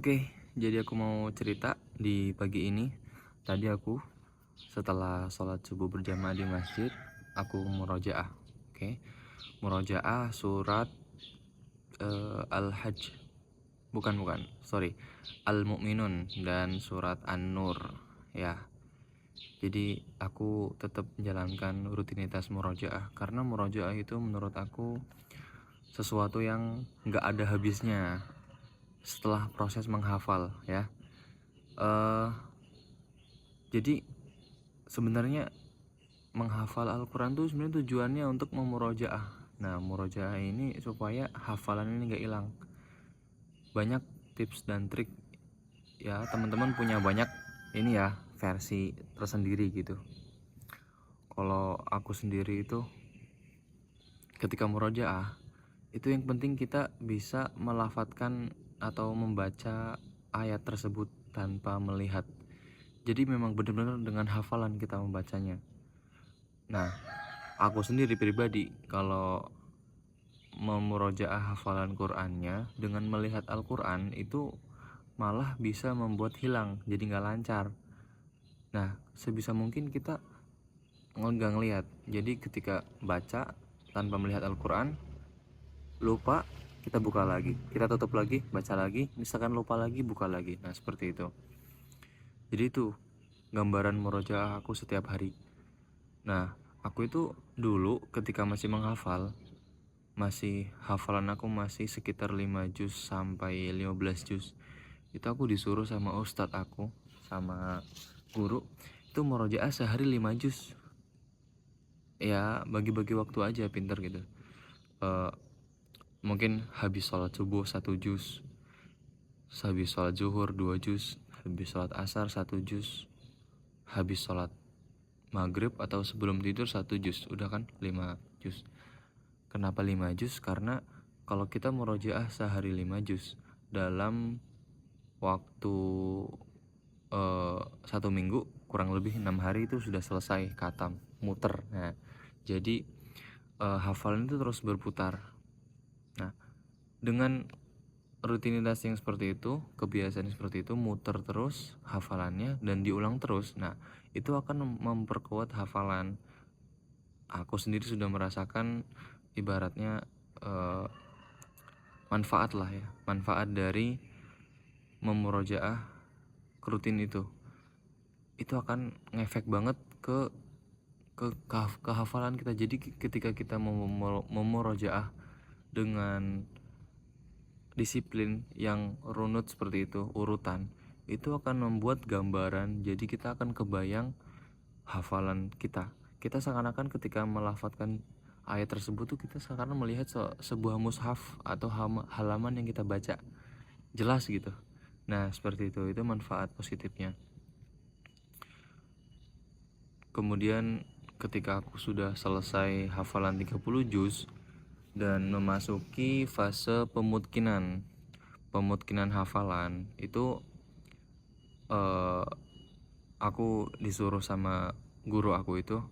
Oke, jadi aku mau cerita di pagi ini. Tadi aku setelah sholat subuh berjamaah di masjid, aku murojaah. Oke, murojaah surat Al-Hajj. Bukan, sorry. Al-Mu'minun dan surat An-Nur. Ya, jadi aku tetap menjalankan rutinitas murojaah karena murojaah itu menurut aku sesuatu yang nggak ada habisnya setelah proses menghafal ya. Jadi sebenarnya menghafal Al-Quran tuh sebenarnya tujuannya untuk memurojaah. Nah, murojaah ini supaya hafalan ini nggak hilang. Banyak tips dan trik ya, teman-teman punya banyak ini ya, versi tersendiri gitu. Kalau aku sendiri itu ketika murojaah itu yang penting kita bisa melafadzkan atau membaca ayat tersebut tanpa melihat. Jadi memang benar-benar dengan hafalan kita membacanya. Nah, aku sendiri pribadi kalau memurojaah hafalan Qur'annya dengan melihat Al-Quran itu malah bisa membuat hilang, jadi nggak lancar. Nah, sebisa mungkin kita nggak ngelihat. Jadi ketika baca tanpa melihat Al-Quran, lupa, kita buka lagi, kita tutup lagi, baca lagi, misalkan lupa lagi, buka lagi. Nah, seperti itu. Jadi itu gambaran murojaah aku setiap hari. Nah, aku itu dulu ketika masih menghafal, hafalan aku masih sekitar 5 juz sampai 15 juz. Itu aku disuruh sama ustadz aku, sama guru, itu murojaah sehari 5 juz. Ya, bagi-bagi waktu aja, pinter gitu. Mungkin habis sholat subuh 1 juz, habis sholat zuhur 2 juz, habis sholat asar 1 juz, habis sholat maghrib atau sebelum tidur 1 juz. Udah kan 5 juz. Kenapa 5 juz? Karena kalau kita murojaah sehari 5 juz dalam waktu 1 minggu, kurang lebih 6 hari itu sudah selesai khatam, muter. Nah, jadi hafalan itu terus berputar. Nah, dengan rutinitas yang seperti itu, kebiasaan seperti itu, muter terus hafalannya dan diulang terus. Nah, itu akan memperkuat hafalan. Aku sendiri sudah merasakan ibaratnya manfaat lah ya, manfaat dari memurojaah rutin itu akan ngefek banget ke hafalan kita. Jadi ketika kita memurojaah dengan disiplin yang runut seperti itu, urutan, itu akan membuat gambaran. Jadi kita akan kebayang hafalan kita seakan-akan ketika melafadzkan ayat tersebut tuh kita seakan melihat sebuah mushaf atau halaman yang kita baca jelas gitu. Nah, seperti itu manfaat positifnya. Kemudian ketika aku sudah selesai hafalan 30 juz dan memasuki fase pemutkinan hafalan, itu aku disuruh sama guru aku itu,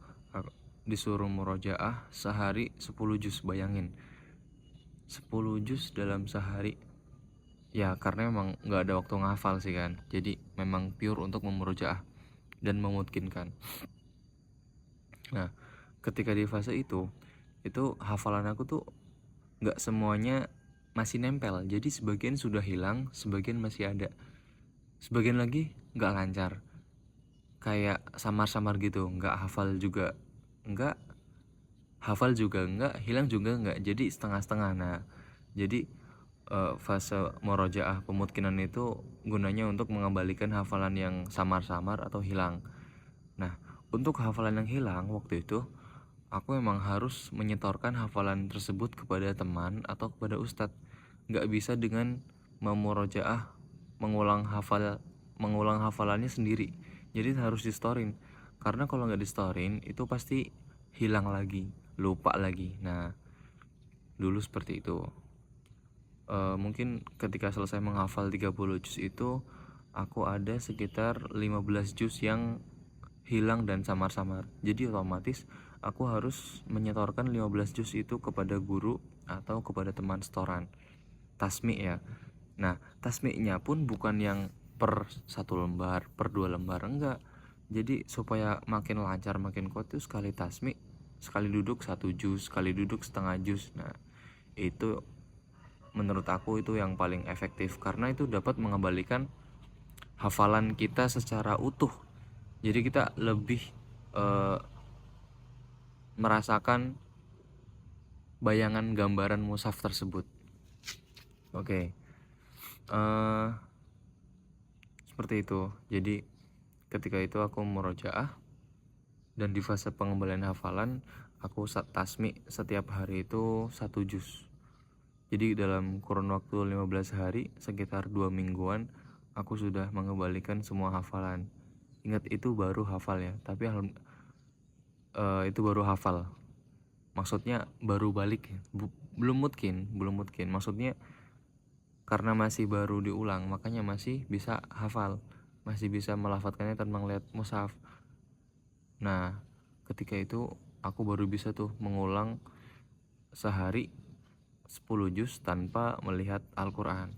disuruh murojaah sehari 10 juz. Bayangin 10 juz dalam sehari ya, karena memang gak ada waktu ngafal sih kan, jadi memang pure untuk memurojaah dan memutkinkan. Nah, ketika di fase itu hafalan aku tuh gak semuanya masih nempel. Jadi sebagian sudah hilang, sebagian masih ada, sebagian lagi gak lancar, kayak samar-samar gitu. Gak hafal juga enggak, hafal juga enggak, hilang juga enggak, jadi setengah-setengah. Nah, jadi fase murojaah pemutkinan itu gunanya untuk mengembalikan hafalan yang samar-samar atau hilang. Nah, untuk hafalan yang hilang waktu itu, aku memang harus menyetorkan hafalan tersebut kepada teman atau kepada ustadz. Gak bisa dengan memurojaah mengulang hafalannya sendiri. Jadi harus distorin. Karena kalau gak distorin itu pasti hilang lagi, lupa lagi. Nah, dulu seperti itu. Mungkin ketika selesai menghafal 30 juz itu, aku ada sekitar 15 juz yang hilang dan samar-samar. Jadi otomatis aku harus menyetorkan 15 juz itu kepada guru atau kepada teman setoran, tasmi ya. Nah, tasmiknya pun bukan yang per 1 lembar, per 2 lembar, enggak. Jadi supaya makin lancar, makin kuat tuh sekali tasmik, sekali duduk 1 juz, sekali duduk setengah juz. Nah, itu menurut aku itu yang paling efektif karena itu dapat mengembalikan hafalan kita secara utuh. Jadi kita lebih merasakan bayangan gambaran mushaf tersebut. Oke. Seperti itu. Jadi ketika itu aku murojaah dan di fase pengembalian hafalan aku tasmi setiap hari itu 1 juz. Jadi dalam kurun waktu 15 hari, sekitar 2 mingguan, aku sudah mengembalikan semua hafalan. Ingat itu baru hafal ya, tapi itu baru hafal. Maksudnya baru balik ya. Belum mungkin. Maksudnya karena masih baru diulang, makanya masih bisa hafal, masih bisa melafadzkannya tanpa melihat mushaf. Nah, ketika itu aku baru bisa tuh mengulang sehari 10 juz tanpa melihat Al-Quran.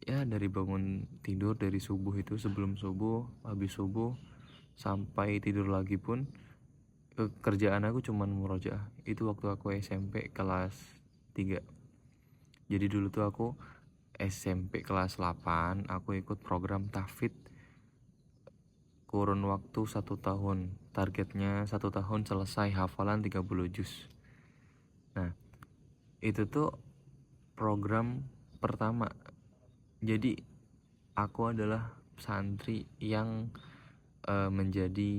Ya dari bangun tidur, dari subuh itu, sebelum subuh, habis subuh, sampai tidur lagi pun kerjaan aku cuman murojaah. Itu waktu aku SMP kelas 3. Jadi dulu tuh aku SMP kelas 8 aku ikut program tahfidz kurun waktu 1 tahun. Targetnya 1 tahun selesai hafalan 30 juz. Nah, itu tuh program pertama. Jadi aku adalah santri yang menjadi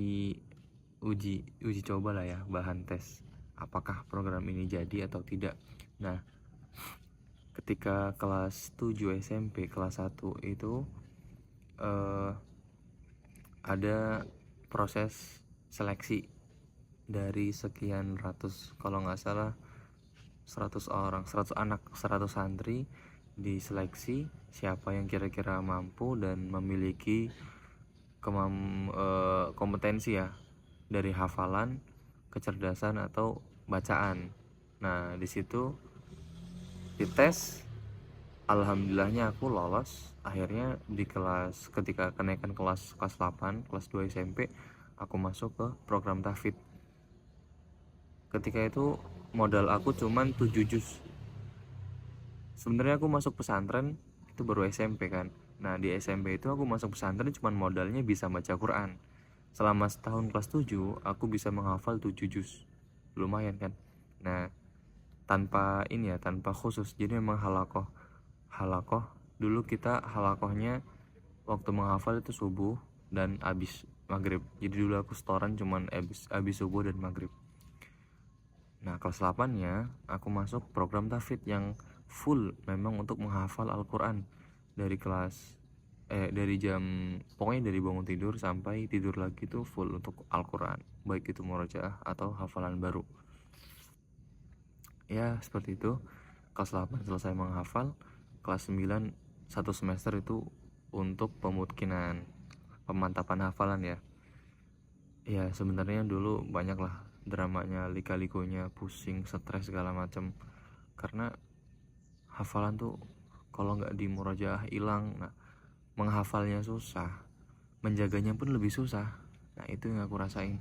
uji coba lah ya, bahan tes apakah program ini jadi atau tidak. Nah, ketika kelas 7 SMP kelas 1 itu ada proses seleksi dari sekian ratus, kalau nggak salah 100 orang, 100 anak, 100 santri diseleksi siapa yang kira-kira mampu dan memiliki kompetensi ya dari hafalan, kecerdasan atau bacaan. Nah, di situ dites, alhamdulillahnya aku lolos. Akhirnya di ketika kenaikan kelas 8, kelas 2 SMP, aku masuk ke program tahfidz. Ketika itu modal aku cuman 7 juz. Sebenarnya aku masuk pesantren itu baru SMP kan. Nah, di SMP itu aku masuk pesantren cuman modalnya bisa baca Quran. Selama setahun kelas 7 aku bisa menghafal 7 juz. Lumayan kan. Nah, tanpa khusus. Jadi memang halakoh. Dulu kita halakohnya waktu menghafal itu subuh dan abis maghrib. Jadi dulu aku setoran cuman abis subuh dan maghrib. Nah, kelas 8-nya aku masuk program tahfidz yang full memang untuk menghafal Al-Quran dari pokoknya dari bangun tidur sampai tidur lagi tuh full untuk Al-Quran, baik itu murojaah atau hafalan baru. Ya seperti itu. Kelas 8 selesai menghafal. Kelas 9 1 semester itu untuk pemantapan hafalan ya. Ya sebenarnya dulu banyak lah dramanya, lika-likunya, pusing, stres segala macam. Karena hafalan tuh kalau nggak di murojaah hilang. Nah, menghafalnya susah, menjaganya pun lebih susah. Nah, itu yang aku rasain.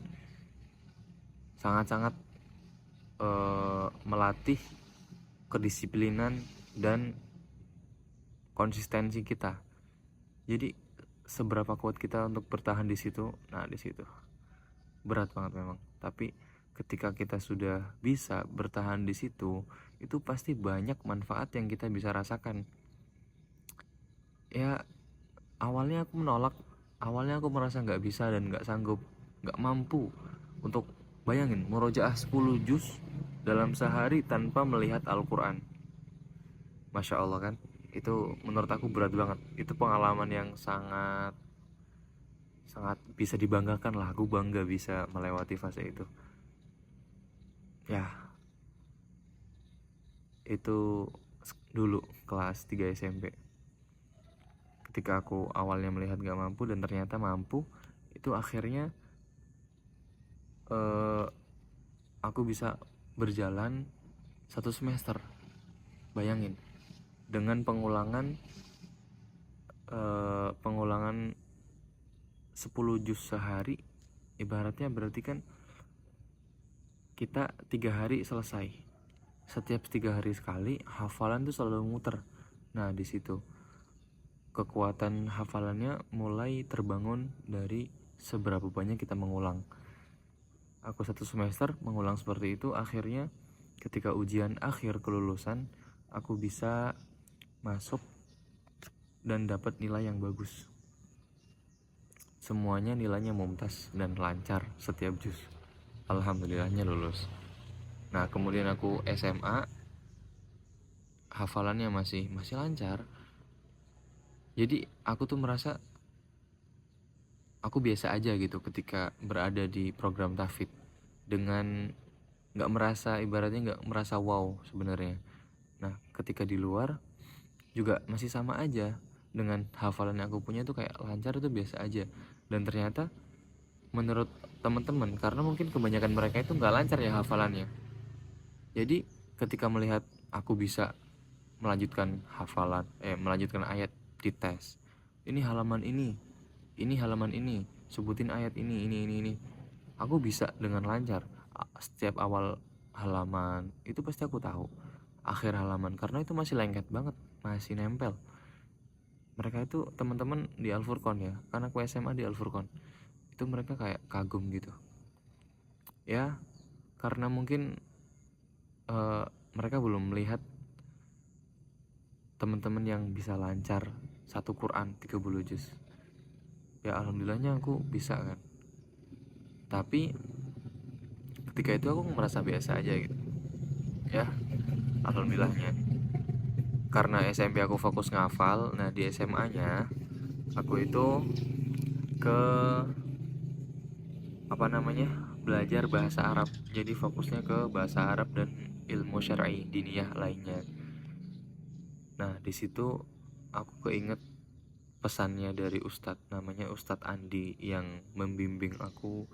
Sangat-sangat melatih kedisiplinan dan konsistensi kita. Jadi seberapa kuat kita untuk bertahan di situ. Nah, di situ berat banget memang. Tapi ketika kita sudah bisa bertahan di situ, itu pasti banyak manfaat yang kita bisa rasakan. Ya, awalnya aku merasa nggak bisa dan nggak sanggup, nggak mampu untuk bayangin murojaah 10 juz dalam sehari tanpa melihat Al-Quran. Masya Allah kan, itu menurut aku berat banget. Itu pengalaman yang sangat bisa dibanggakan lah. Aku bangga bisa melewati fase itu. Ya, itu dulu kelas 3 SMP. Ketika aku awalnya melihat gak mampu dan ternyata mampu, itu akhirnya aku bisa berjalan 1 semester. Bayangin, dengan pengulangan 10 juz sehari. Ibaratnya berarti kan kita 3 hari selesai. Setiap 3 hari sekali hafalan tuh selalu muter. Nah di situ kekuatan hafalannya mulai terbangun dari seberapa banyak kita mengulang. Aku 1 semester mengulang seperti itu, akhirnya ketika ujian akhir kelulusan aku bisa masuk dan dapat nilai yang bagus. Semuanya nilainya mumtaz dan lancar setiap juz. Alhamdulillahnya lulus. Nah kemudian aku SMA, hafalannya masih lancar. Jadi aku tuh merasa aku biasa aja gitu ketika berada di program tahfidz, dengan nggak merasa, ibaratnya nggak merasa wow sebenarnya. Nah ketika di luar juga masih sama aja, dengan hafalan yang aku punya tuh kayak lancar, itu biasa aja. Dan ternyata menurut teman-teman, karena mungkin kebanyakan mereka itu nggak lancar ya hafalannya, jadi ketika melihat aku bisa melanjutkan melanjutkan ayat di tes, ini halaman ini halaman ini, sebutin ayat ini, aku bisa dengan lancar. Setiap awal halaman itu pasti aku tahu, akhir halaman karena itu masih lengket banget, masih nempel. Mereka itu teman-teman di Al-Furqon ya, karena aku SMA di Al-Furqon, itu mereka kayak kagum gitu ya, karena mungkin mereka belum melihat teman-teman yang bisa lancar satu Quran 30 juz. Ya alhamdulillahnya aku bisa kan. Tapi ketika itu aku merasa biasa aja gitu ya, alhamdulillahnya. Karena SMP aku fokus ngafal, nah di SMA nya aku itu ke belajar bahasa Arab. Jadi fokusnya ke bahasa Arab dan ilmu syar'i diniyah lainnya. Nah di situ aku keinget pesannya dari Ustadz, namanya Ustadz Andi, yang membimbing aku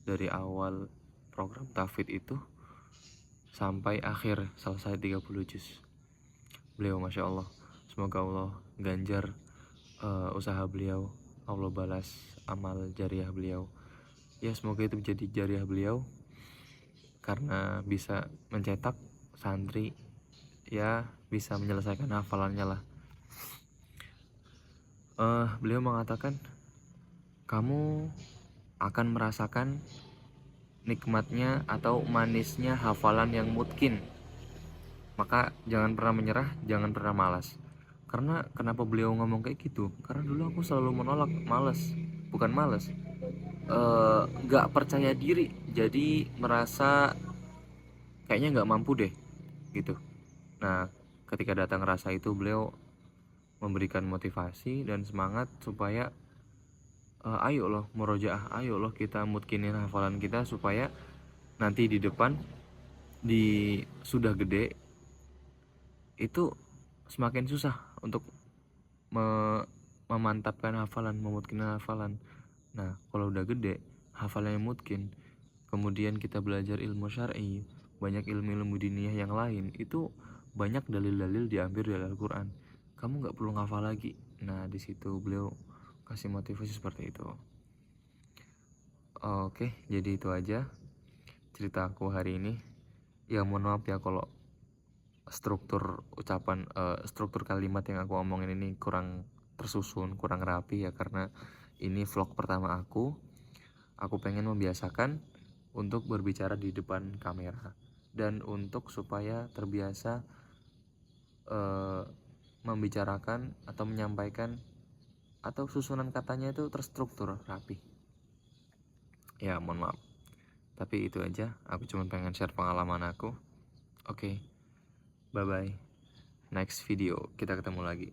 dari awal program tahfidz itu sampai akhir selesai 30 juz. Beliau Masya Allah, semoga Allah ganjar usaha beliau, Allah balas amal jariah beliau. Ya semoga itu menjadi jariah beliau, karena bisa mencetak santri ya bisa menyelesaikan hafalannya lah. Beliau mengatakan, kamu akan merasakan nikmatnya atau manisnya hafalan yang mutkin. Maka jangan pernah menyerah, jangan pernah malas. Karena kenapa beliau ngomong kayak gitu? Karena dulu aku selalu menolak, bukan malas, gak percaya diri. Jadi merasa kayaknya gak mampu deh gitu. Nah ketika datang rasa itu, beliau memberikan motivasi dan semangat supaya ayo loh murojaah, ayo loh kita mutkinin hafalan kita, supaya nanti di depan sudah gede itu semakin susah untuk memantapkan hafalan, memutkinkan hafalan. Nah kalau udah gede hafalannya mutkin, kemudian kita belajar ilmu syar'i, banyak ilmu-ilmu diniyah yang lain, itu banyak dalil-dalil diambil dari Al-Quran, kamu nggak perlu ngafal lagi. Nah di situ beliau kasih motivasi seperti itu. Oke, jadi itu aja cerita aku hari ini. Ya mohon maaf ya kalau struktur ucapan, struktur kalimat yang aku omongin ini kurang tersusun, kurang rapi ya, karena ini vlog pertama aku. Aku pengen membiasakan untuk berbicara di depan kamera, dan untuk supaya terbiasa membicarakan atau menyampaikan atau susunan katanya itu terstruktur rapi. Ya mohon maaf, tapi itu aja, aku cuma pengen share pengalaman aku. Oke, bye bye, next video kita ketemu lagi.